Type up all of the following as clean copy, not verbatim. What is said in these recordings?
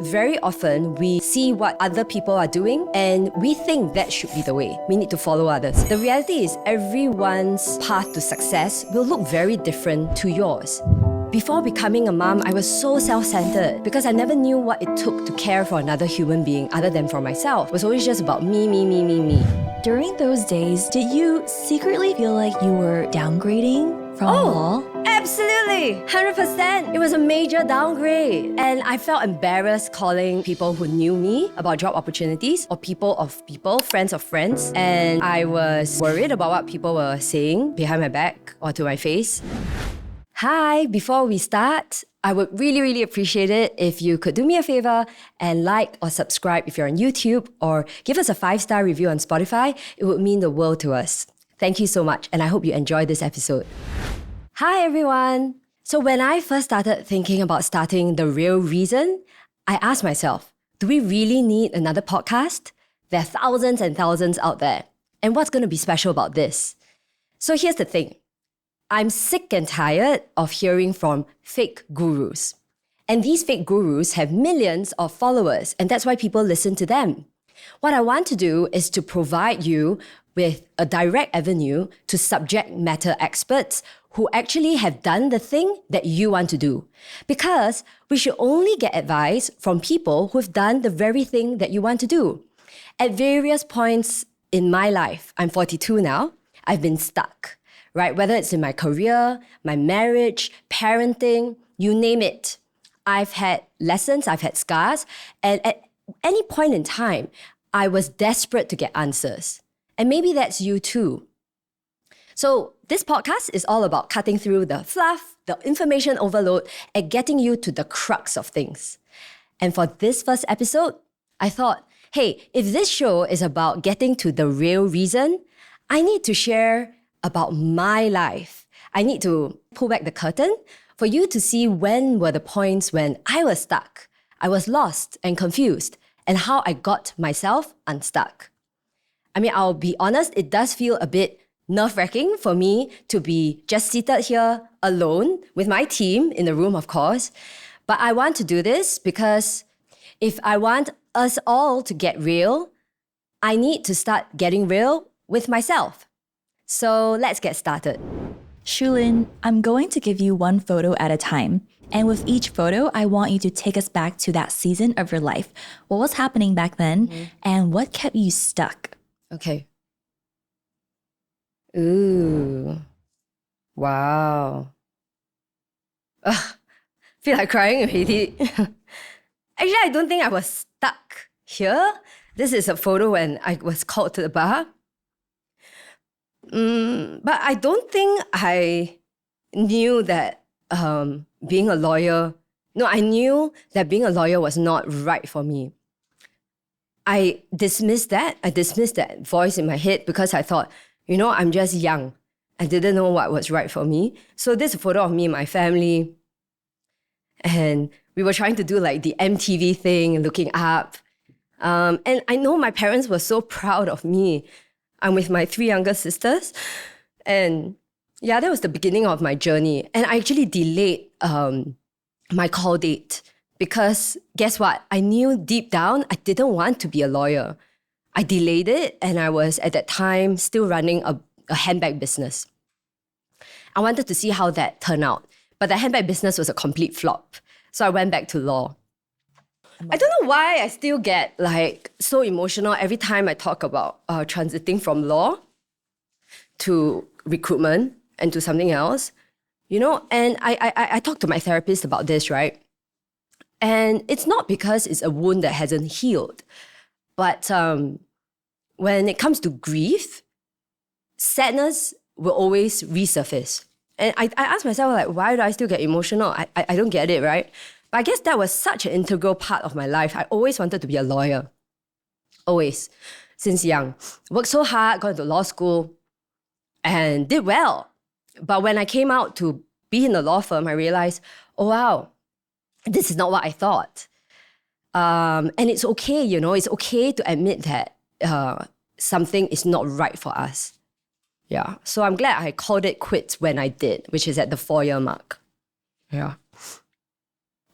Very often, we see what other people are doing and we think that should be the way. We need to follow others. The reality is everyone's path to success will look very different to yours. Before becoming a mom, I was so self-centered because I never knew what it took to care for another human being other than for myself. It was always just about me. During those days, did you secretly feel like you were downgrading from law? Absolutely, 100%. It was a major downgrade. And I felt embarrassed calling people who knew me about job opportunities or people of people, friends of friends. And I was worried about what people were saying behind my back or to my face. Hi, before we start, I would really appreciate it if you could do me a favor and like or subscribe if you're on YouTube or give us a 5-star review on Spotify. It would mean the world to us. Thank you so much, and I hope you enjoyed this episode. Hi everyone! So when I first started thinking about starting The Real Reason, I asked myself, do we really need another podcast? There are thousands and thousands out there. And what's going to be special about this? So here's the thing. I'm sick and tired of hearing from fake gurus. And these fake gurus have millions of followers, and that's why people listen to them. What I want to do is to provide you with a direct avenue to subject matter experts who actually have done the thing that you want to do. Because we should only get advice from people who've done the very thing that you want to do. At various points in my life, I'm 42 now, I've been stuck, right? Whether it's in my career, my marriage, parenting, you name it. I've had lessons, I've had scars, and at any point in time, I was desperate to get answers. And maybe that's you too. So this podcast is all about cutting through the fluff, the information overload, and getting you to the crux of things. And for this first episode, I thought, hey, if this show is about getting to the real reason, I need to share about my life. I need to pull back the curtain for you to see when were the points when I was stuck, I was lost and confused, and how I got myself unstuck. I mean, I'll be honest, it does feel a bit nerve-wracking for me to be just seated here alone with my team in the room, of course. But I want to do this because if I want us all to get real, I need to start getting real with myself. So let's get started. Shulin, I'm going to give you one photo at a time. And with each photo, I want you to take us back to that season of your life. What was happening back then and what kept you stuck? Okay. Ooh. Wow. Feel like crying already. Actually, I don't think I was stuck here. This is a photo when I was called to the bar. But I don't think I knew that being a lawyer... No, I knew that being a lawyer was not right for me. I dismissed that. I dismissed that voice in my head because I thought, I'm just young. I didn't know what was right for me. So this is a photo of me and my family. And we were trying to do like the MTV thing, looking up. And I know my parents were so proud of me. I'm with my 3 younger sisters. And yeah, that was the beginning of my journey. And I actually delayed my call date. Because guess what? I knew deep down I didn't want to be a lawyer. I delayed it and I was at that time still running a handbag business. I wanted to see how that turned out. But the handbag business was a complete flop. So I went back to law. I don't know why I still get so emotional every time I talk about transiting from law to recruitment and to something else. And I talked to my therapist about this, right? And it's not because it's a wound that hasn't healed. But when it comes to grief, sadness will always resurface. And I asked myself, why do I still get emotional? I don't get it, right? But I guess that was such an integral part of my life. I always wanted to be a lawyer. Always. Since young. Worked so hard, got into law school, and did well. But when I came out to be in a law firm, I realized, oh wow, this is not what I thought. And it's okay, it's okay to admit that something is not right for us. Yeah. So I'm glad I called it quits when I did, which is at the 4-year mark. Yeah.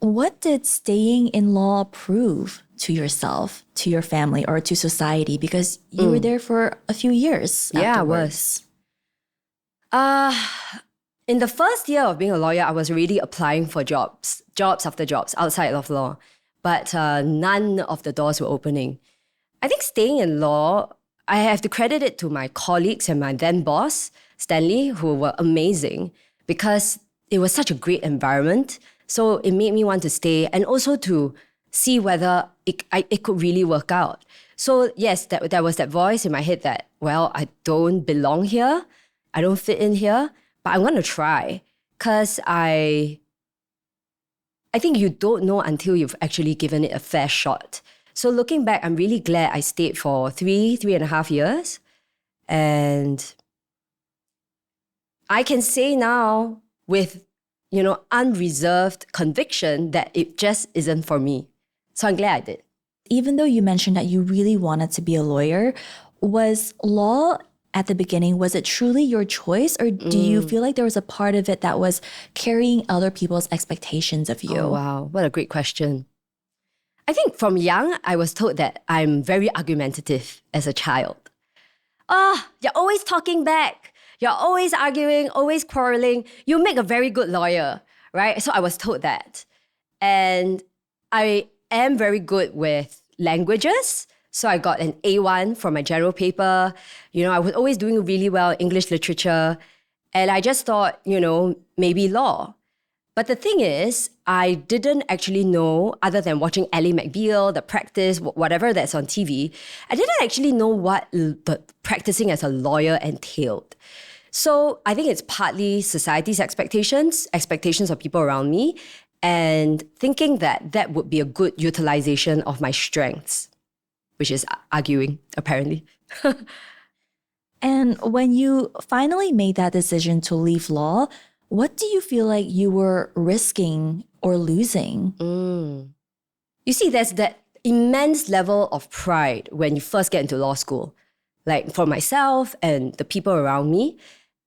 What did staying in law prove to yourself, to your family, or to society? Because you were there for a few years Yeah, I afterwards. was. In the first year of being a lawyer, I was really applying for jobs after jobs outside of law. But none of the doors were opening. I think staying in law, I have to credit it to my colleagues and my then boss, Stanley, who were amazing because it was such a great environment. So it made me want to stay and also to see whether it could really work out. So yes, there was that voice in my head that, well, I don't belong here. I don't fit in here, but I'm going to try because I think you don't know until you've actually given it a fair shot. So looking back, I'm really glad I stayed for 3.5 years. And I can say now with, unreserved conviction that it just isn't for me. So I'm glad I did. Even though you mentioned that you really wanted to be a lawyer, was law at the beginning, was it truly your choice? Or do you feel like there was a part of it that was carrying other people's expectations of you? Oh, wow. What a great question. I think from young, I was told that I'm very argumentative as a child. You're always talking back. You're always arguing, always quarreling. You make a very good lawyer, right? So I was told that. And I am very good with languages. So I got an A1 for my general paper. I was always doing really well in English literature. And I just thought, maybe law. But the thing is, I didn't actually know, other than watching Ally McBeal, The Practice, whatever that's on TV, I didn't actually know what the practicing as a lawyer entailed. So I think it's partly society's expectations of people around me, and thinking that would be a good utilization of my strengths, which is arguing, apparently. And when you finally made that decision to leave law, what do you feel like you were risking or losing? You see, there's that immense level of pride when you first get into law school, like for myself and the people around me.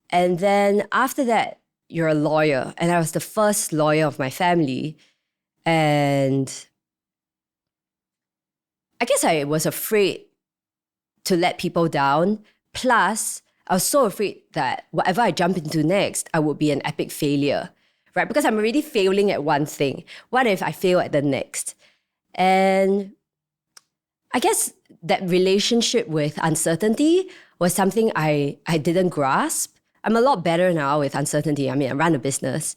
And then after that, you're a lawyer. And I was the first lawyer of my family. And I guess I was afraid to let people down. Plus, I was so afraid that whatever I jump into next, I would be an epic failure, right? Because I'm already failing at one thing. What if I fail at the next? And I guess that relationship with uncertainty was something I didn't grasp. I'm a lot better now with uncertainty. I mean, I run a business.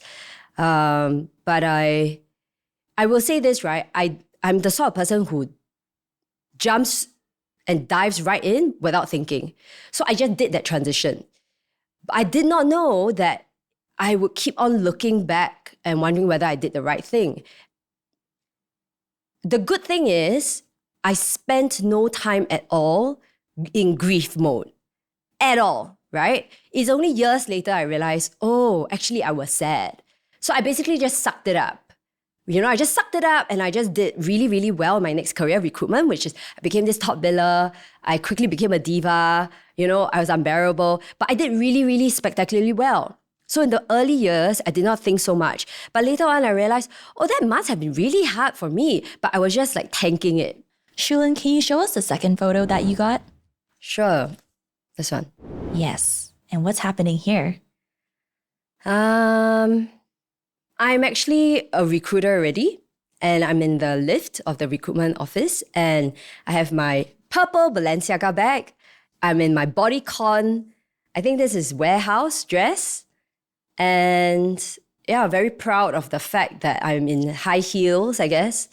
But I will say this, right? I'm the sort of person who jumps and dives right in without thinking. So I just did that transition. I did not know that I would keep on looking back and wondering whether I did the right thing. The good thing is, I spent no time at all in grief mode. At all, right? It's only years later I realized, actually I was sad. So I basically just sucked it up. I just sucked it up and I just did really, really well in my next career, recruitment, which is I became this top biller. I quickly became a diva. I was unbearable. But I did really, really spectacularly well. So in the early years, I did not think so much. But later on, I realized, that must have been really hard for me. But I was just like tanking it. Shulin, can you show us the second photo that you got? Sure. This one. Yes. And what's happening here? I'm actually a recruiter already, and I'm in the lift of the recruitment office, and I have my purple Balenciaga bag. I'm in my bodycon. I think this is warehouse dress. And yeah, very proud of the fact that I'm in high heels, I guess.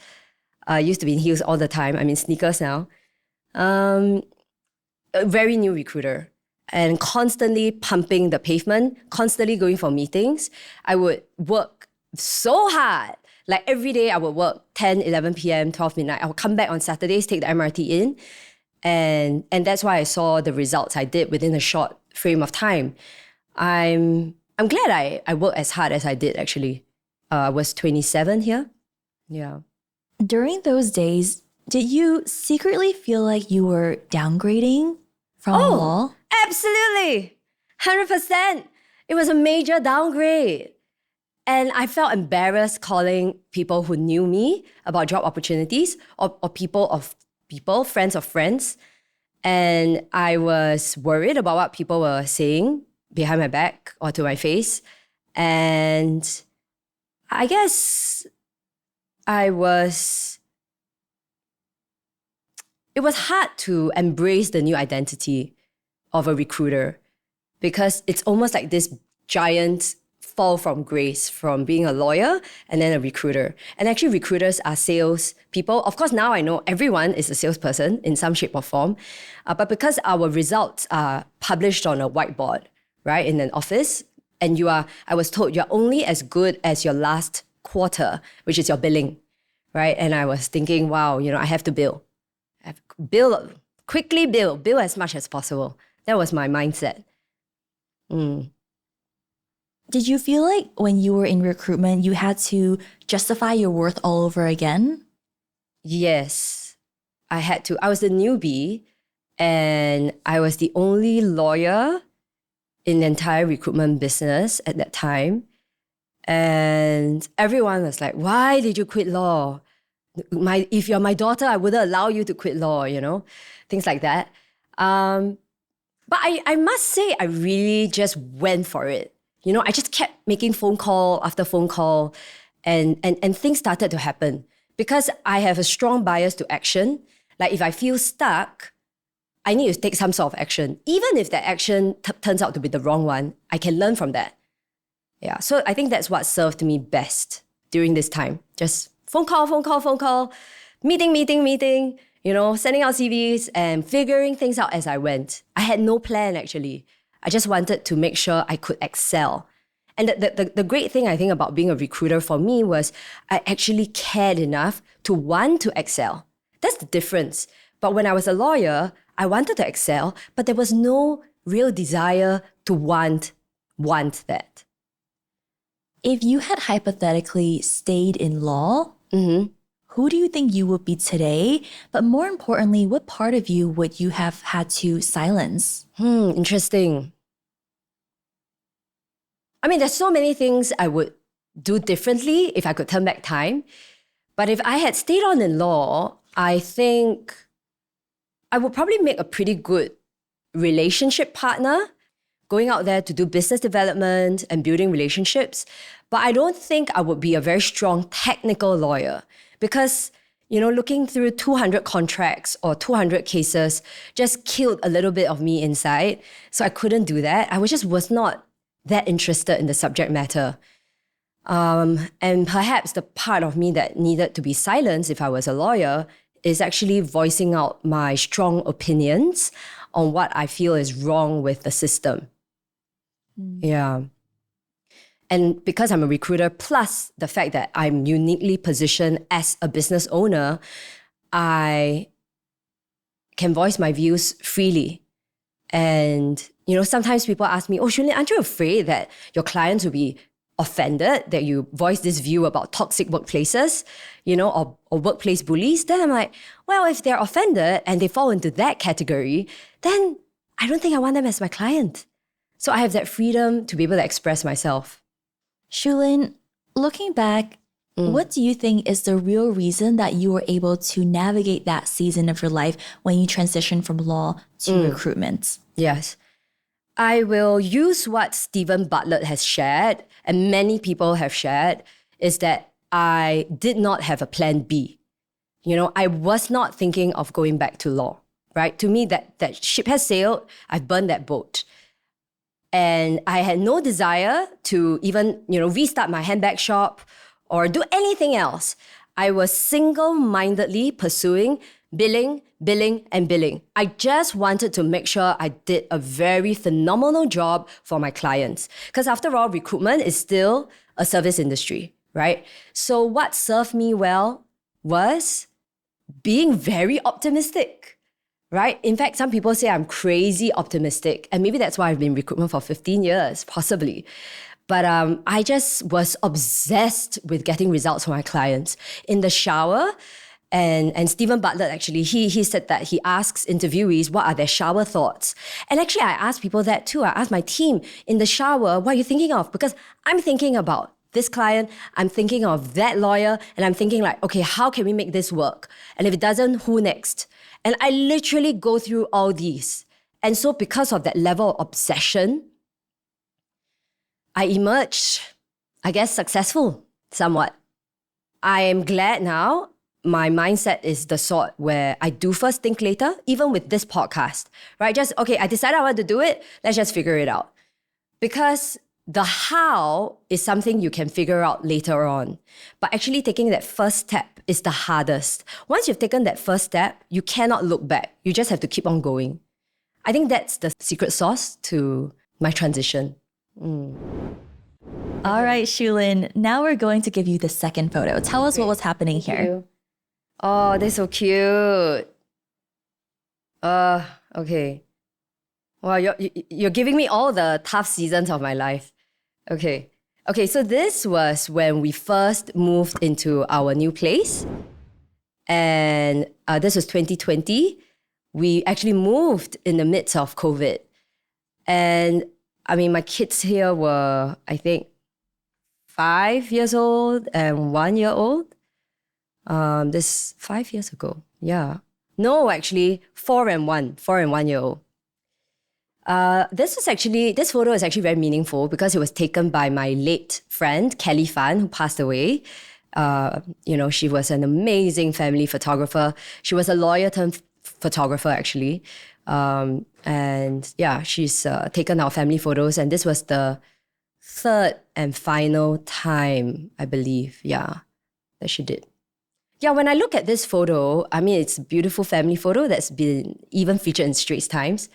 I used to be in heels all the time. I'm in sneakers now. A very new recruiter. And constantly pumping the pavement, constantly going for meetings. I would work so hard. Like every day I would work 10, 11 p.m., 12 midnight. I would come back on Saturdays, take the MRT in. And that's why I saw the results I did within a short frame of time. I'm glad I worked as hard as I did, actually. I was 27 here. Yeah. During those days, did you secretly feel like you were downgrading from law? Absolutely. 100%. It was a major downgrade. And I felt embarrassed calling people who knew me about job opportunities or people of people, friends of friends. And I was worried about what people were saying behind my back or to my face. And I guess it was hard to embrace the new identity of a recruiter because it's almost like this giant fall from grace from being a lawyer and then a recruiter. And actually recruiters are sales people. Of course, now I know everyone is a salesperson in some shape or form. But because our results are published on a whiteboard, right, in an office, and I was told you're only as good as your last quarter, which is your billing, right? And I was thinking, wow, I have to bill. Quickly bill as much as possible. That was my mindset. Did you feel like when you were in recruitment, you had to justify your worth all over again? Yes, I had to. I was a newbie and I was the only lawyer in the entire recruitment business at that time. And everyone was like, why did you quit law? If you're my daughter, I wouldn't allow you to quit law, things like that. But I must say, I really just went for it. I just kept making phone call after phone call and things started to happen because I have a strong bias to action. Like if I feel stuck, I need to take some sort of action. Even if that action turns out to be the wrong one, I can learn from that. Yeah, so I think that's what served me best during this time. Just phone call, meeting, sending out CVs and figuring things out as I went. I had no plan actually. I just wanted to make sure I could excel. And the great thing I think about being a recruiter for me was I actually cared enough to want to excel. That's the difference. But when I was a lawyer, I wanted to excel, but there was no real desire to want that. If you had hypothetically stayed in law, who do you think you would be today? But more importantly, what part of you would you have had to silence? Interesting. I mean, there's so many things I would do differently if I could turn back time. But if I had stayed on in law, I think I would probably make a pretty good relationship partner, going out there to do business development and building relationships. But I don't think I would be a very strong technical lawyer because, looking through 200 contracts or 200 cases just killed a little bit of me inside. So I couldn't do that. I was not that interested in the subject matter. And perhaps the part of me that needed to be silenced if I was a lawyer is actually voicing out my strong opinions on what I feel is wrong with the system. Yeah. And because I'm a recruiter, plus the fact that I'm uniquely positioned as a business owner, I can voice my views freely. And, sometimes people ask me, oh, Shulin, aren't you afraid that your clients will be offended that you voice this view about toxic workplaces, or workplace bullies? Then I'm like, well, if they're offended and they fall into that category, then I don't think I want them as my client. So I have that freedom to be able to express myself. Shulin, looking back, what do you think is the real reason that you were able to navigate that season of your life when you transitioned from law to recruitment? Yes. I will use what Stephen Bartlett has shared, and many people have shared, is that I did not have a plan B. I was not thinking of going back to law, right? To me, that ship has sailed. I've burned that boat. And I had no desire to even, restart my handbag shop or do anything else. I was single-mindedly pursuing billing. I just wanted to make sure I did a very phenomenal job for my clients. Because after all, recruitment is still a service industry, right? So what served me well was being very optimistic, right? In fact, some people say I'm crazy optimistic. And maybe that's why I've been in recruitment for 15 years, possibly. But I just was obsessed with getting results for my clients. In the shower, and Stephen Bartlett actually, he said that he asks interviewees what are their shower thoughts. And actually I asked people that too. I asked my team in the shower, what are you thinking of? Because I'm thinking about this client, I'm thinking of that lawyer, and I'm thinking like, okay, how can we make this work? And if it doesn't, who next? And I literally go through all these. And so because of that level of obsession, I emerged, I guess, successful somewhat. I am glad now my mindset is the sort where I do first, think later, even with this podcast, right? Just, okay, I decided I want to do it. Let's just figure it out. Because the how is something you can figure out later on. But actually taking that first step is the hardest. Once you've taken that first step, you cannot look back. You just have to keep on going. I think that's the secret sauce to my transition. All right, Shulin, now we're going to give you the second photo. Tell us what was happening here. Oh, they're so cute. Okay. Wow, you're giving me all the tough seasons of my life. Okay. Okay, so this was when we first moved into our new place. And this was 2020. We actually moved in the midst of COVID. And I mean, my kids here were, I think, 5 years old and 1 year old. This 5 years ago. Yeah. No, actually, 4 and 1 year old. This photo is actually very meaningful because it was taken by my late friend, Kelly Fan, who passed away. She was an amazing family photographer. She was a lawyer turned photographer, actually. And yeah, she's taken our family photos. And this was the third and final time, I believe, that she did. Yeah, when I look at this photo, I mean, it's a beautiful family photo that's been even featured in Straits Times.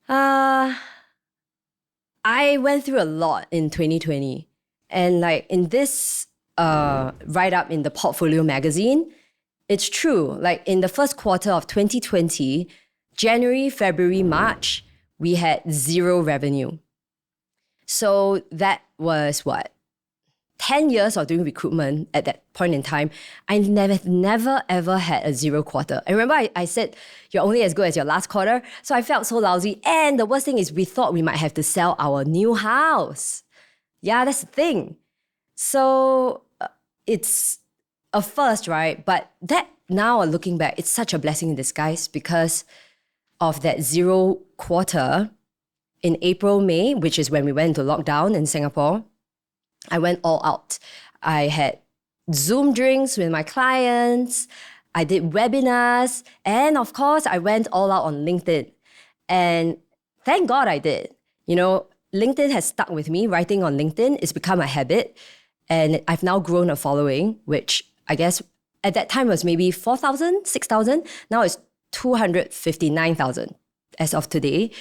I went through a lot in 2020. And like in this write-up in the Portfolio magazine, it's true. Like in the first quarter of 2020, January, February, March, we had 0 revenue. So that was 10 years of doing recruitment at that point in time. I never ever had a 0 quarter. I remember I said, you're only as good as your last quarter. So I felt so lousy. And the worst thing is we thought we might have to sell our new house. Yeah, that's the thing. So it's a first, right? But that now looking back, it's such a blessing in disguise because of that 0 quarter in April, May, which is when we went into lockdown in Singapore. I went all out. I had Zoom drinks with my clients. I did webinars. And of course, I went all out on LinkedIn. And thank God I did. LinkedIn has stuck with me. Writing on LinkedIn, it's become a habit. And I've now grown a following, which I guess at that time was maybe 4,000, 6,000. Now it's 259,000 as of today.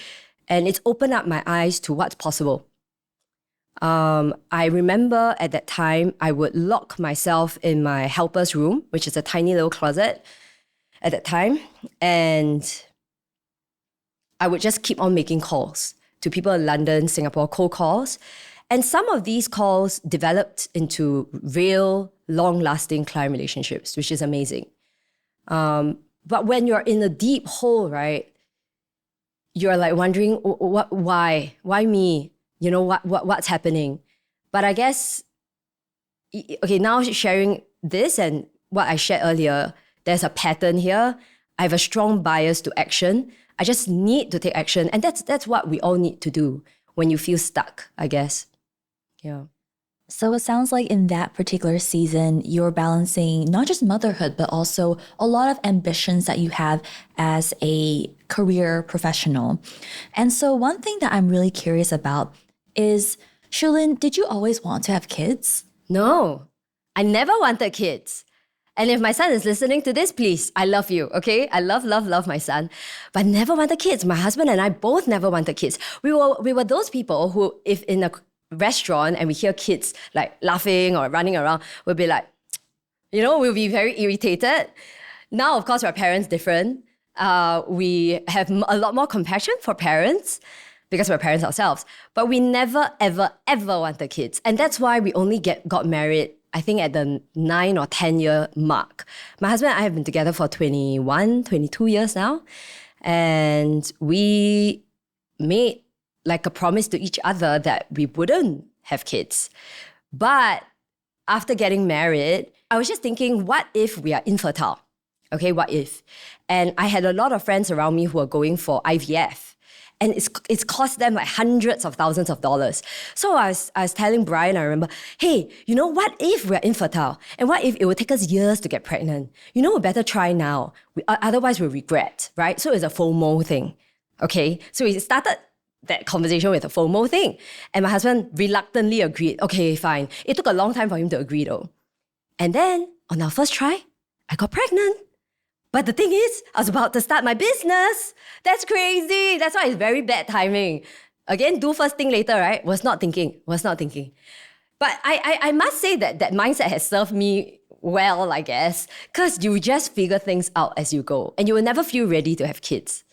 And it's opened up my eyes to what's possible. I remember at that time, I would lock myself in my helper's room, which is a tiny little closet at that time. And I would just keep on making calls to people in London, Singapore, cold calls. And some of these calls developed into real, long-lasting client relationships, which is amazing. But when you're in a deep hole, right, you're like wondering, why me? What's happening? But I guess, okay, now sharing this and what I shared earlier, there's a pattern here. I have a strong bias to action. I just need to take action. And that's what we all need to do when you feel stuck, I guess. Yeah. So it sounds like in that particular season, you're balancing not just motherhood, but also a lot of ambitions that you have as a career professional. And so one thing that I'm really curious about is, Shulin, did you always want to have kids? No, I never wanted kids. And if my son is listening to this, please, I love you, okay? I love my son, but never wanted kids. My husband and I both never wanted kids. We were those people who, if in a restaurant and we hear kids like laughing or running around, we'll be like, we'll be very irritated. Now, of course, our parents different. We have a lot more compassion for parents because we're parents ourselves. But we never, ever, ever wanted kids. And that's why we only got married, I think, at the 9 or 10 year mark. My husband and I have been together for 21, 22 years now. And we made like a promise to each other that we wouldn't have kids. But after getting married, I was just thinking, what if we are infertile? Okay, what if? And I had a lot of friends around me who are going for IVF. And it's cost them like hundreds of thousands of dollars. So I was telling Brian, I remember, hey, what if we're infertile? And what if it would take us years to get pregnant? We better try now. Otherwise we'll regret, right? So it's a FOMO thing. Okay, so we started that conversation with a FOMO thing. And my husband reluctantly agreed. Okay, fine. It took a long time for him to agree though. And then on our first try, I got pregnant. But the thing is, I was about to start my business. That's crazy. That's why it's very bad timing. Again, do first thing later, right? Was not thinking. But I must say that mindset has served me well, I guess, because you just figure things out as you go and you will never feel ready to have kids.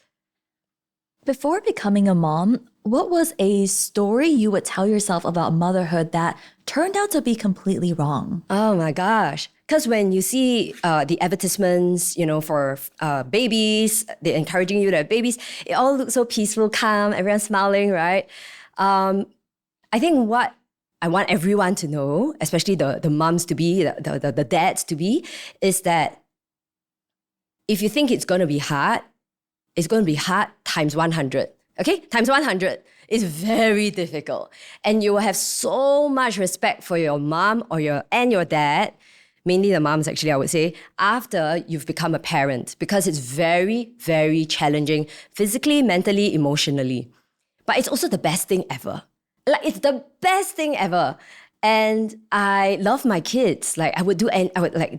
Before becoming a mom, what was a story you would tell yourself about motherhood that turned out to be completely wrong? Oh my gosh. Because when you see the advertisements, for babies, they're encouraging you to have babies, it all looks so peaceful, calm, everyone's smiling, right? I think what I want everyone to know, especially the moms to be, the dads to be, is that if you think it's going to be hard, it's going to be hard times 100. Okay? Times 100 is very difficult. And you will have so much respect for your mom and your dad, mainly the moms actually, I would say, after you've become a parent, because it's very, very challenging physically, mentally, emotionally. But it's also the best thing ever. It's the best thing ever. And I love my kids. I would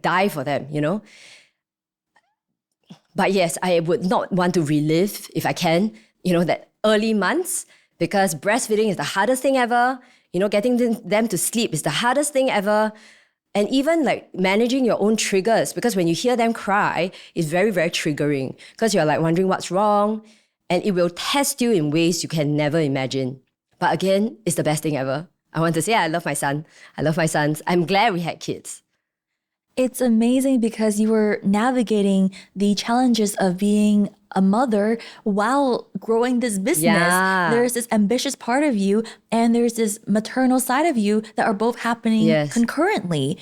die for them, But yes, I would not want to relive, if I can, that early months, because breastfeeding is the hardest thing ever. Getting them to sleep is the hardest thing ever. And even managing your own triggers, because when you hear them cry, it's very, very triggering because you're wondering what's wrong, and it will test you in ways you can never imagine. But again, it's the best thing ever. I want to say I love my son. I love my sons. I'm glad we had kids. It's amazing because you were navigating the challenges of being a mother while growing this business. Yeah. There's this ambitious part of you and there's this maternal side of you that are both happening concurrently.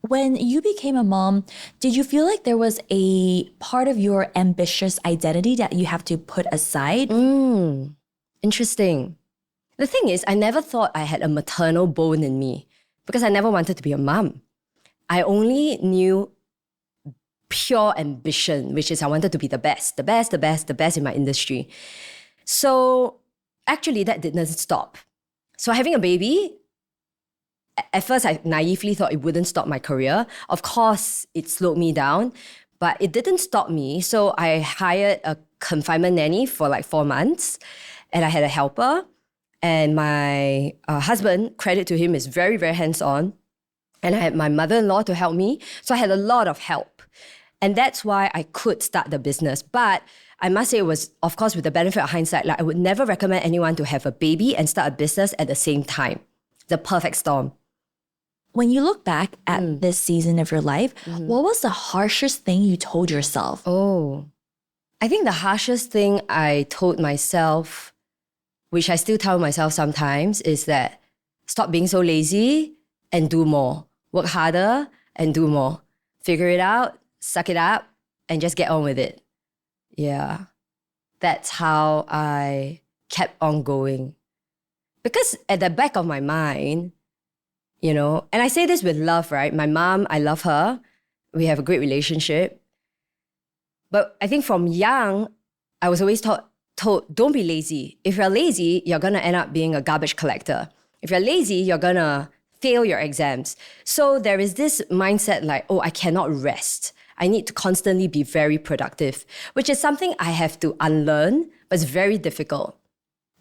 When you became a mom, did you feel like there was a part of your ambitious identity that you have to put aside? Interesting. The thing is, I never thought I had a maternal bone in me because I never wanted to be a mom. I only knew pure ambition, which is I wanted to be the best in my industry. So actually that didn't stop. So having a baby, at first I naively thought it wouldn't stop my career. Of course, it slowed me down, but it didn't stop me. So I hired a confinement nanny for 4 months, and I had a helper. And my husband, credit to him, is very, very hands-on. And I had my mother-in-law to help me. So I had a lot of help. And that's why I could start the business. But I must say it was, of course, with the benefit of hindsight, I would never recommend anyone to have a baby and start a business at the same time. The perfect storm. When you look back at this season of your life, what was the harshest thing you told yourself? Oh, I think the harshest thing I told myself, which I still tell myself sometimes, is that stop being so lazy and do more. Work harder and do more. Figure it out, suck it up, and just get on with it. Yeah. That's how I kept on going. Because at the back of my mind, and I say this with love, right? My mom, I love her. We have a great relationship. But I think from young, I was always told, don't be lazy. If you're lazy, you're going to end up being a garbage collector. If you're lazy, you're going to fail your exams. So there is this mindset I cannot rest. I need to constantly be very productive, which is something I have to unlearn, but it's very difficult.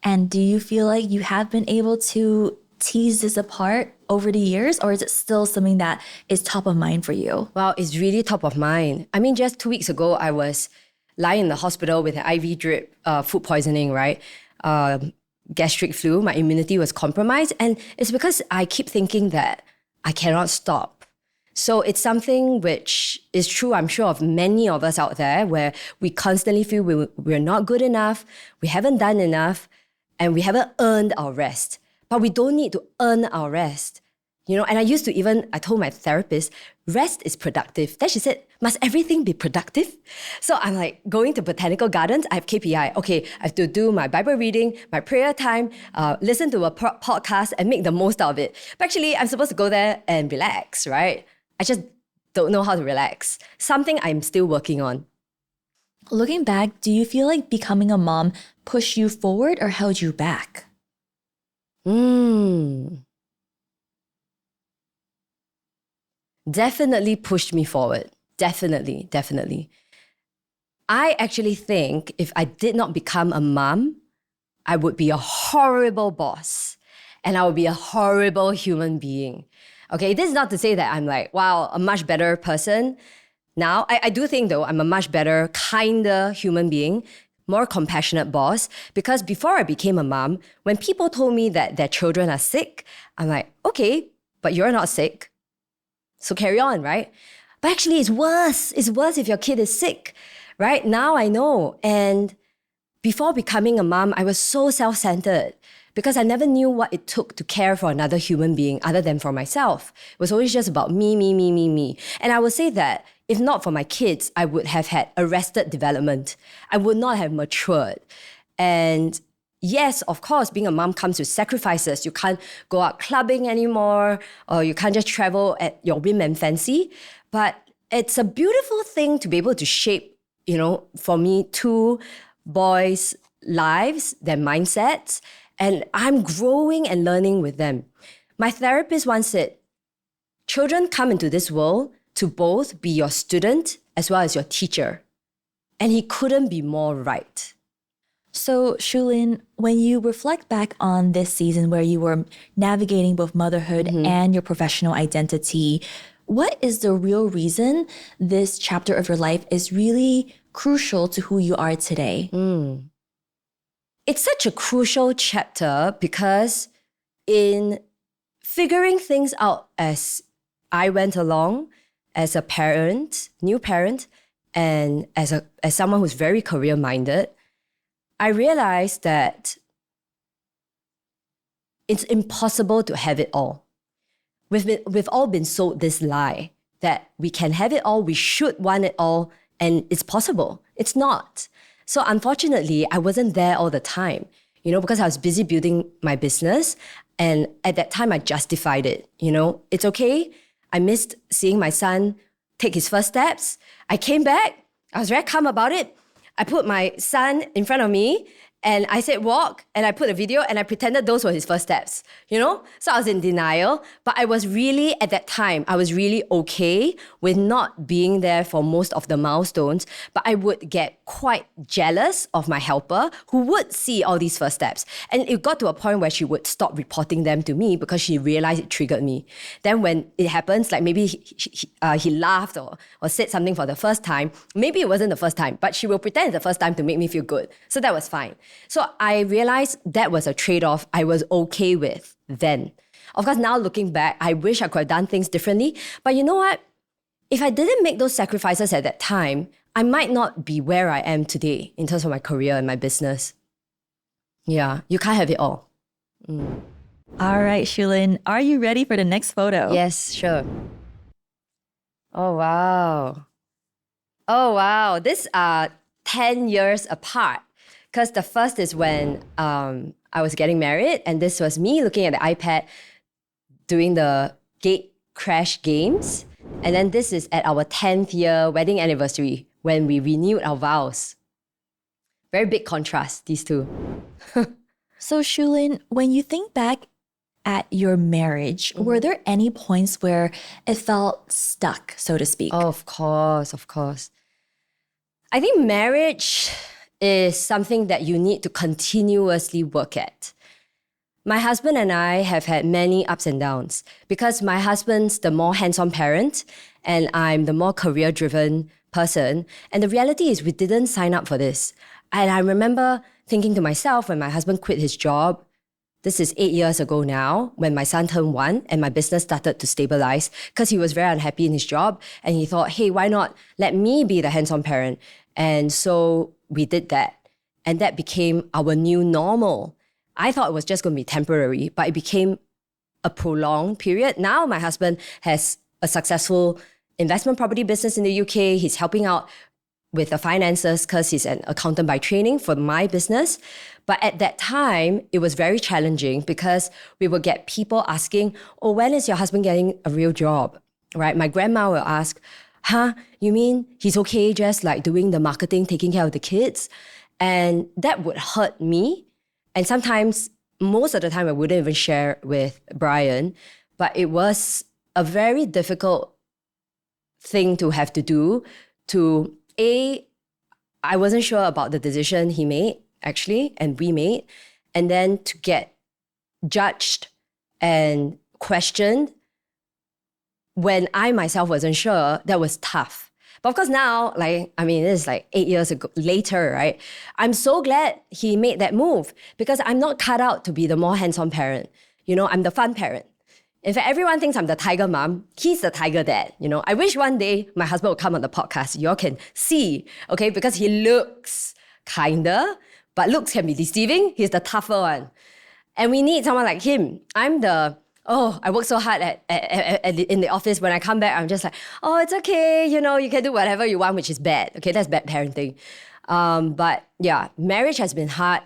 And do you feel like you have been able to tease this apart over the years, or is it still something that is top of mind for you? Well, it's really top of mind. I mean, just 2 weeks ago, I was lying in the hospital with an IV drip, food poisoning, right? Gastric flu. My immunity was compromised. And it's because I keep thinking that I cannot stop. So it's something which is true, I'm sure, of many of us out there, where we constantly feel we're not good enough, we haven't done enough, and we haven't earned our rest. But we don't need to earn our rest. And I told my therapist, rest is productive. Then she said, must everything be productive? So I'm like, going to botanical gardens, I have KPI. Okay, I have to do my Bible reading, my prayer time, listen to a podcast and make the most out of it. But actually, I'm supposed to go there and relax, right? I just don't know how to relax. Something I'm still working on. Looking back, do you feel like becoming a mom pushed you forward or held you back? Definitely pushed me forward. Definitely. I actually think if I did not become a mom, I would be a horrible boss and I would be a horrible human being. Okay, this is not to say that I'm like, wow, a much better person now. I do think though, I'm a much better, kinder human being, more compassionate boss, because before I became a mom, when people told me that their children are sick, I'm like, okay, but you're not sick. So carry on, right? But actually, it's worse. It's worse if your kid is sick, right? Now I know. And before becoming a mom, I was so self-centered because I never knew what it took to care for another human being other than for myself. It was always just about me. And I would say that if not for my kids, I would have had arrested development. I would not have matured. And yes, of course, being a mom comes with sacrifices. You can't go out clubbing anymore, or you can't just travel at your whim and fancy. But it's a beautiful thing to be able to shape, for me, two boys' lives, their mindsets, and I'm growing and learning with them. My therapist once said, children come into this world to both be your student as well as your teacher. And he couldn't be more right. So, Shulin, when you reflect back on this season where you were navigating both motherhood and your professional identity, what is the real reason this chapter of your life is really crucial to who you are today? It's such a crucial chapter because in figuring things out as I went along, as a parent, new parent, and as someone who's very career-minded, I realized that it's impossible to have it all. We've all been sold this lie that we can have it all, we should want it all, and it's possible. It's not. So unfortunately, I wasn't there all the time, because I was busy building my business. And at that time, I justified it. It's okay. I missed seeing my son take his first steps. I came back. I was very calm about it. I put my son in front of me and I said, walk, and I put a video and I pretended those were his first steps, So I was in denial, but I was really, at that time, I was really okay with not being there for most of the milestones, but I would get quite jealous of my helper who would see all these first steps. And it got to a point where she would stop reporting them to me because she realized it triggered me. Then when it happens, like maybe he laughed or said something for the first time, maybe it wasn't the first time, but she will pretend it's the first time to make me feel good. So that was fine. So I realized that was a trade-off I was okay with then. Of course, now looking back, I wish I could have done things differently. But you know what? If I didn't make those sacrifices at that time, I might not be where I am today in terms of my career and my business. Yeah, you can't have it all. All right, Shulin, are you ready for the next photo? Yes, sure. Oh, wow. These are 10 years apart. Because the first is when I was getting married, and this was me looking at the iPad doing the gate crash games. And then this is at our 10th year wedding anniversary when we renewed our vows. Very big contrast, these two. So, Shulin, when you think back at your marriage, were there any points where it felt stuck, so to speak? Oh, of course. I think marriage is something that you need to continuously work at. My husband and I have had many ups and downs because my husband's the more hands-on parent and I'm the more career-driven person. And the reality is we didn't sign up for this. And I remember thinking to myself when my husband quit his job, this is 8 years ago now, when my son turned 1 and my business started to stabilize because he was very unhappy in his job. And he thought, hey, why not let me be the hands-on parent? And so we did that. And that became our new normal. I thought it was just going to be temporary, but it became a prolonged period. Now my husband has a successful investment property business in the UK. He's helping out with the finances because he's an accountant by training for my business. But at that time, it was very challenging because we would get people asking, oh, when is your husband getting a real job? Right? My grandma will ask, you mean he's okay just like doing the marketing, taking care of the kids? And that would hurt me. And sometimes, most of the time, I wouldn't even share with Brian. But it was a very difficult thing to have to do to, I wasn't sure about the decision he made, actually, and we made. And then to get judged and questioned when I myself wasn't sure, that was tough. But of course now, this is 8 years ago, later, right? I'm so glad he made that move because I'm not cut out to be the more hands-on parent. I'm the fun parent. In fact, everyone thinks I'm the tiger mom. He's the tiger dad. I wish one day my husband would come on the podcast. You all can see, okay? Because he looks kinder, but looks can be deceiving. He's the tougher one. And we need someone like him. I'm I work so hard in the office. When I come back, I'm just like, oh, it's okay. You can do whatever you want, which is bad. Okay, that's bad parenting. But yeah, marriage has been hard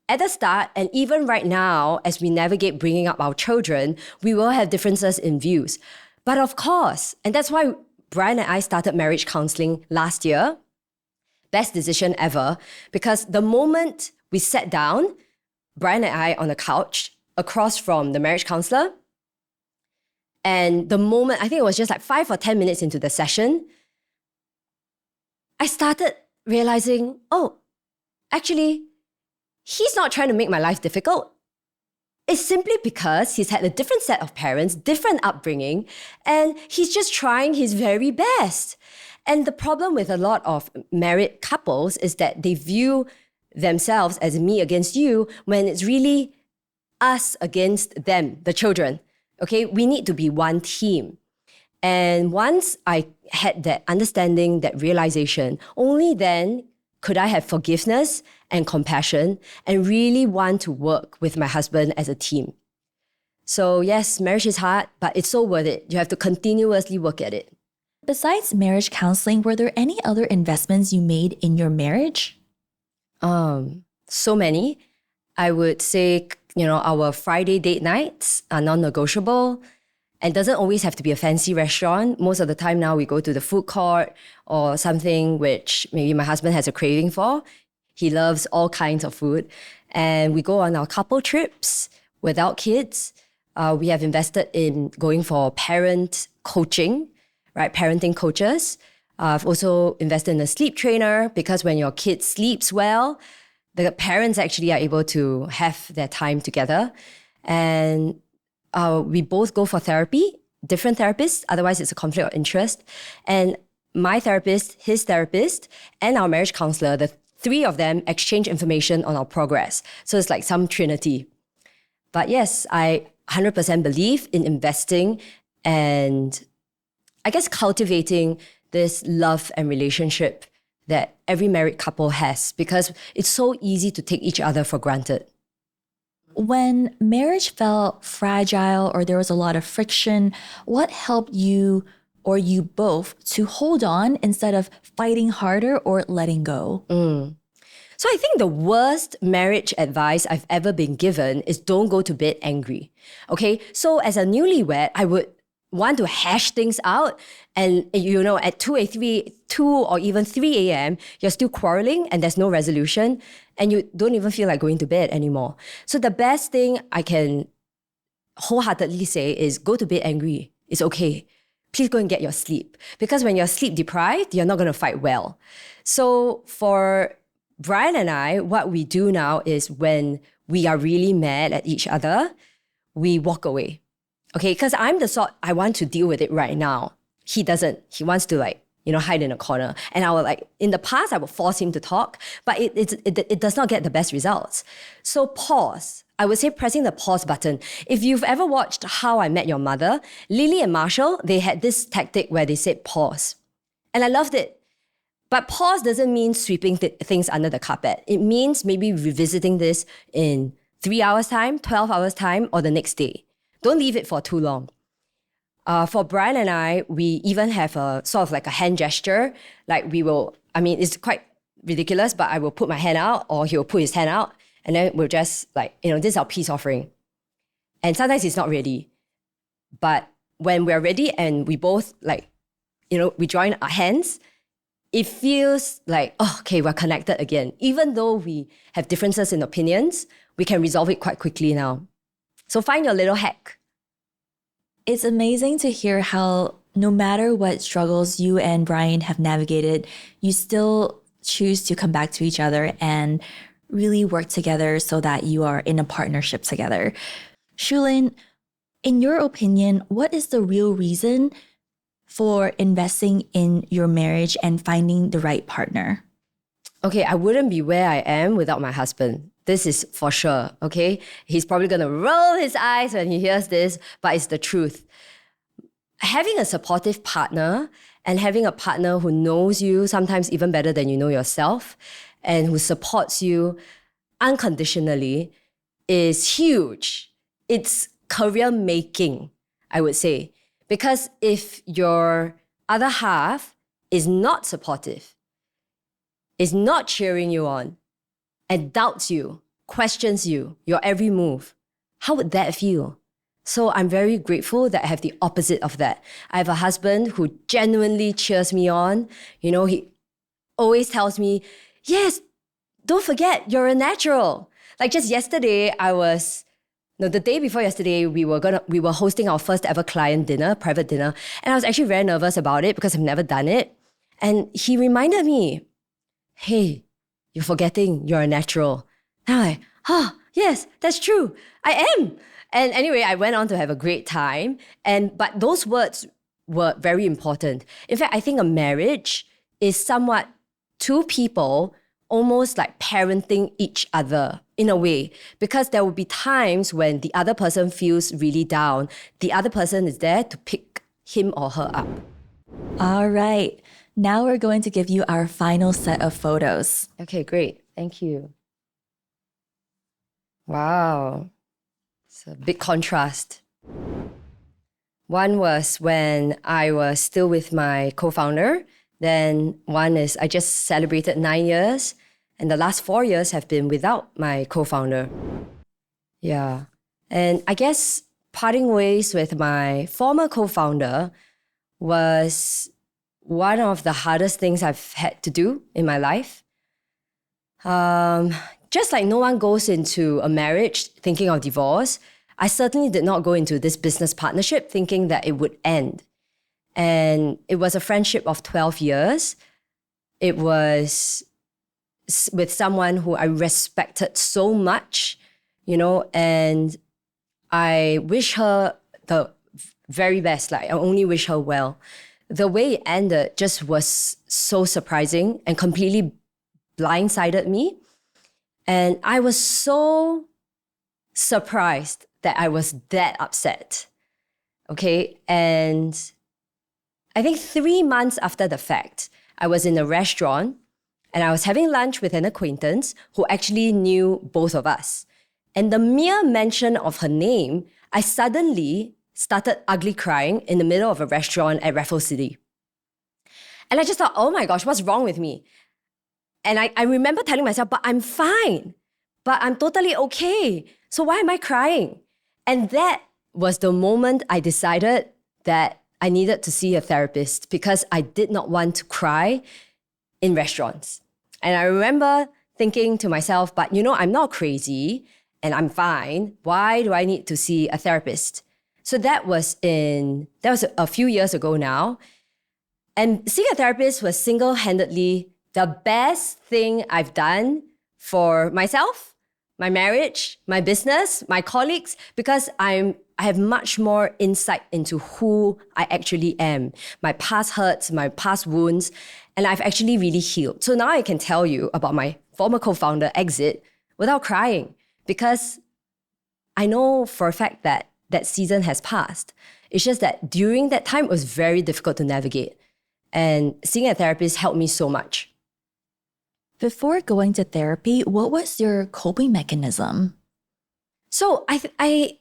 at the start. And even right now, as we navigate bringing up our children, we will have differences in views. But of course, and that's why Brian and I started marriage counseling last year. Best decision ever. Because the moment we sat down, Brian and I on the couch, across from the marriage counselor. And the moment, I think it was just 5 or 10 minutes into the session, I started realizing, actually, he's not trying to make my life difficult. It's simply because he's had a different set of parents, different upbringing, and he's just trying his very best. And the problem with a lot of married couples is that they view themselves as me against you when it's really us against them, the children. Okay, we need to be one team. And once I had that understanding, that realization, only then could I have forgiveness and compassion and really want to work with my husband as a team. So yes, marriage is hard, but it's so worth it. You have to continuously work at it. Besides marriage counseling, were there any other investments you made in your marriage? So many. I would say, our Friday date nights are non-negotiable. And doesn't always have to be a fancy restaurant. Most of the time now we go to the food court or something which maybe my husband has a craving for. He loves all kinds of food. And we go on our couple trips without kids. We have invested in going for parent coaching, right? Parenting coaches. I've also invested in a sleep trainer because when your kid sleeps well, the parents actually are able to have their time together. And we both go for therapy, different therapists, otherwise it's a conflict of interest. And my therapist, his therapist, and our marriage counselor, the three of them exchange information on our progress. So it's like some trinity. But yes, I 100% believe in investing and I guess cultivating this love and relationship that every married couple has because it's so easy to take each other for granted. When marriage felt fragile or there was a lot of friction, what helped you or you both to hold on instead of fighting harder or letting go? So I think the worst marriage advice I've ever been given is don't go to bed angry. Okay, so as a newlywed, I would want to hash things out and at 2 or even 3 a.m., you're still quarreling and there's no resolution and you don't even feel like going to bed anymore. So the best thing I can wholeheartedly say is go to bed angry. It's okay. Please go and get your sleep. Because when you're sleep deprived, you're not going to fight well. So for Brian and I, what we do now is when we are really mad at each other, we walk away. Okay, because I'm the sort, I want to deal with it right now. He doesn't. He wants to hide in a corner. And I will in the past, I would force him to talk, but it does not get the best results. So pause. I would say pressing the pause button. If you've ever watched How I Met Your Mother, Lily and Marshall, they had this tactic where they said pause. And I loved it. But pause doesn't mean sweeping things under the carpet. It means maybe revisiting this in 3 hours time, 12 hours time, or the next day. don't leave it for too long. For Brian and I, we even have a sort of like a hand gesture. Like we will, I mean, it's quite ridiculous, but I will put my hand out or he will put his hand out and then we'll just like, this is our peace offering. And sometimes it's not ready. But when we're ready and we both like, we join our hands, it feels like, oh, okay, we're connected again. Even though we have differences in opinions, we can resolve it quite quickly now. So find your little hack. It's amazing to hear how no matter what struggles you and Brian have navigated, you still choose to come back to each other and really work together so that you are in a partnership together. Shulin, in your opinion, what is the real reason for investing in your marriage and finding the right partner? Okay, I wouldn't be where I am without my husband. This is for sure, okay? He's probably gonna roll his eyes when he hears this, but it's the truth. Having a supportive partner and having a partner who knows you, sometimes even better than you know yourself, and who supports you unconditionally is huge. It's career making, I would say. Because if your other half is not supportive, is not cheering you on, and doubts you, questions you, your every move, how would that feel? So I'm very grateful that I have the opposite of that. I have a husband who genuinely cheers me on. He always tells me, yes, don't forget, you're a natural. Like just yesterday, the day before yesterday, we were hosting our first ever client dinner, private dinner. And I was actually very nervous about it because I've never done it. And he reminded me, hey, you're forgetting you're a natural. And I'm like, oh, yes, that's true. I am. And anyway, I went on to have a great time. But those words were very important. In fact, I think a marriage is somewhat two people almost like parenting each other in a way, because there will be times when the other person feels really down. The other person is there to pick him or her up. All right. Now we're going to give you our final set of photos. Okay, great. Thank you. Wow. It's a big contrast. One was when I was still with my co-founder. Then one is I just celebrated 9 years. And the last 4 years have been without my co-founder. Yeah. And I guess parting ways with my former co-founder was one of the hardest things I've had to do in my life. Just like no one goes into a marriage thinking of divorce, I certainly did not go into this business partnership thinking that it would end. And it was a friendship of 12 years. It was with someone who I respected so much, and I wish her the very best. Like, I only wish her well. The way it ended just was so surprising and completely blindsided me. And I was so surprised that I was that upset. Okay. And I think 3 months after the fact, I was in a restaurant and I was having lunch with an acquaintance who actually knew both of us. And the mere mention of her name, I suddenly started ugly crying in the middle of a restaurant at Raffles City. And I just thought, oh my gosh, what's wrong with me? And I remember telling myself, but I'm fine. But I'm totally okay. So why am I crying? And that was the moment I decided that I needed to see a therapist because I did not want to cry in restaurants. And I remember thinking to myself, but I'm not crazy and I'm fine. Why do I need to see a therapist? So that was a few years ago now. And seeing a therapist was single-handedly the best thing I've done for myself, my marriage, my business, my colleagues, because I have much more insight into who I actually am, my past hurts, my past wounds, and I've actually really healed. So now I can tell you about my former co-founder exit without crying because I know for a fact that that season has passed. It's just that during that time, it was very difficult to navigate. And seeing a therapist helped me so much. Before going to therapy, what was your coping mechanism? So I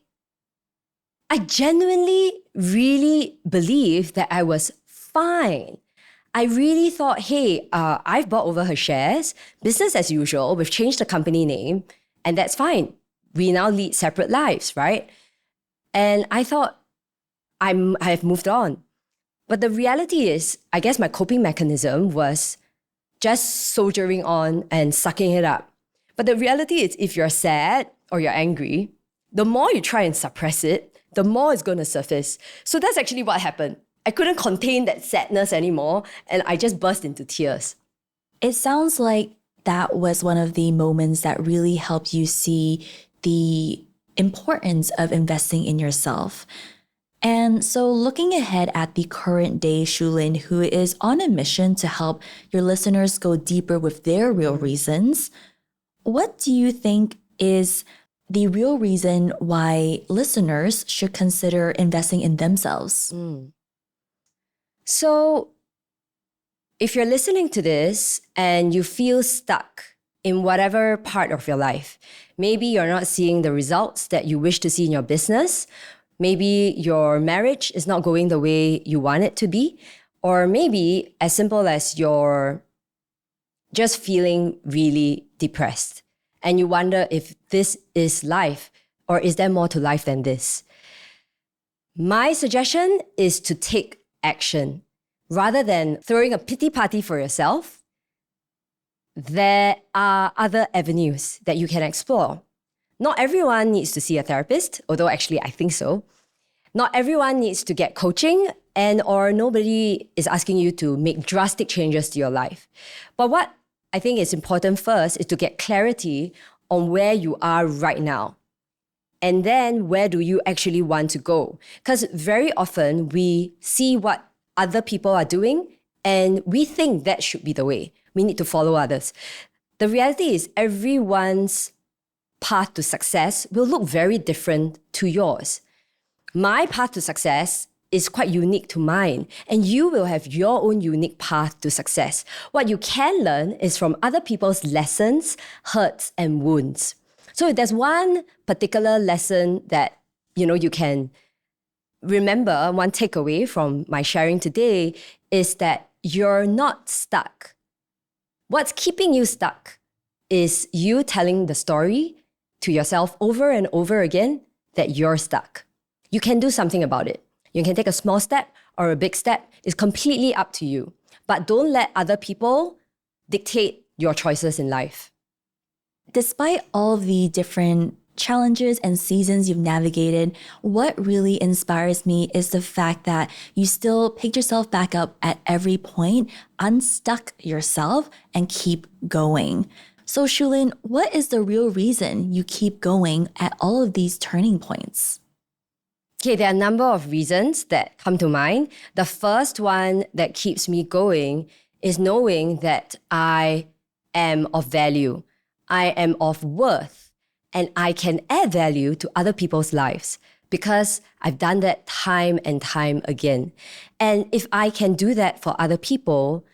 I genuinely really believed that I was fine. I really thought, hey, I've bought over her shares, business as usual, we've changed the company name, and that's fine. We now lead separate lives, right? And I thought, I've moved on. But the reality is, I guess my coping mechanism was just soldiering on and sucking it up. But the reality is, if you're sad or you're angry, the more you try and suppress it, the more it's going to surface. So that's actually what happened. I couldn't contain that sadness anymore, and I just burst into tears. It sounds like that was one of the moments that really helped you see the importance of investing in yourself. And so looking ahead at the current day Shulin, who is on a mission to help your listeners go deeper with their real reasons, what do you think is the real reason why listeners should consider investing in themselves? So if you're listening to this and you feel stuck in whatever part of your life, maybe you're not seeing the results that you wish to see in your business, maybe your marriage is not going the way you want it to be, or maybe as simple as you're just feeling really depressed and you wonder if this is life or is there more to life than this? My suggestion is to take action. Rather than throwing a pity party for yourself, there are other avenues that you can explore. Not everyone needs to see a therapist, although actually I think so. Not everyone needs to get coaching, and or nobody is asking you to make drastic changes to your life. But what I think is important first is to get clarity on where you are right now. And then where do you actually want to go? Because very often we see what other people are doing and we think that should be the way. We need to follow others. The reality is everyone's path to success will look very different to yours. My path to success is quite unique to mine, and you will have your own unique path to success. What you can learn is from other people's lessons, hurts, and wounds. So if there's one particular lesson that you can remember, one takeaway from my sharing today is that you're not stuck. What's keeping you stuck is you telling the story to yourself over and over again that you're stuck. You can do something about it. You can take a small step or a big step. It's completely up to you. But don't let other people dictate your choices in life. Despite all the different challenges and seasons you've navigated, what really inspires me is the fact that you still picked yourself back up at every point, unstuck yourself, and keep going. So Shulin, what is the real reason you keep going at all of these turning points? Okay, there are a number of reasons that come to mind. The first one that keeps me going is knowing that I am of value. I am of worth, and I can add value to other people's lives because I've done that time and time again. And if I can do that for other people,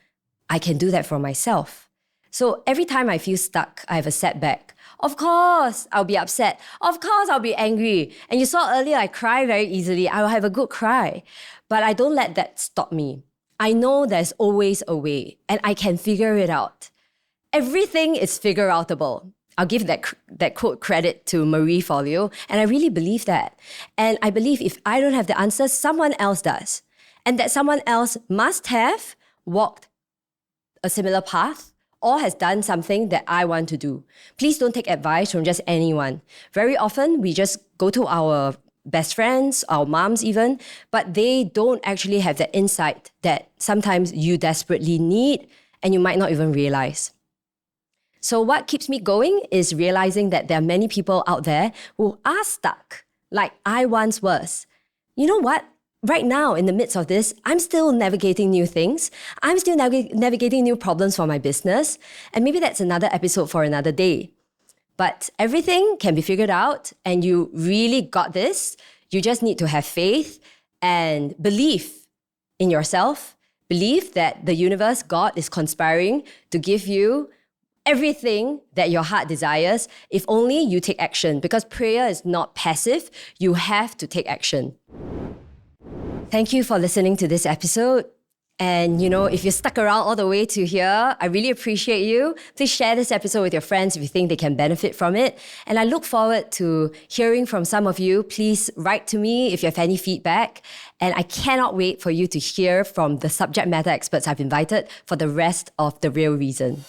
I can do that for myself. So every time I feel stuck, I have a setback. Of course, I'll be upset. Of course, I'll be angry. And you saw earlier, I cry very easily. I will have a good cry. But I don't let that stop me. I know there's always a way, and I can figure it out. Everything is figure-outable. I'll give that quote credit to Marie Forleo, and I really believe that. And I believe if I don't have the answers, someone else does. And that someone else must have walked a similar path or has done something that I want to do. Please don't take advice from just anyone. Very often, we just go to our best friends, our moms even, but they don't actually have the insight that sometimes you desperately need and you might not even realize. So what keeps me going is realizing that there are many people out there who are stuck, like I once was. You know what? Right now, in the midst of this, I'm still navigating new things. I'm still navigating new problems for my business. And maybe that's another episode for another day. But everything can be figured out, and you really got this. You just need to have faith and belief in yourself. Believe that the universe, God, is conspiring to give you everything that your heart desires if only you take action, because prayer is not passive. You have to take action. Thank you for listening to this episode. And if you stuck around all the way to here, I really appreciate you. Please share this episode with your friends if you think they can benefit from it. And I look forward to hearing from some of you. Please write to me if you have any feedback. And I cannot wait for you to hear from the subject matter experts I've invited for the rest of The Real Reason.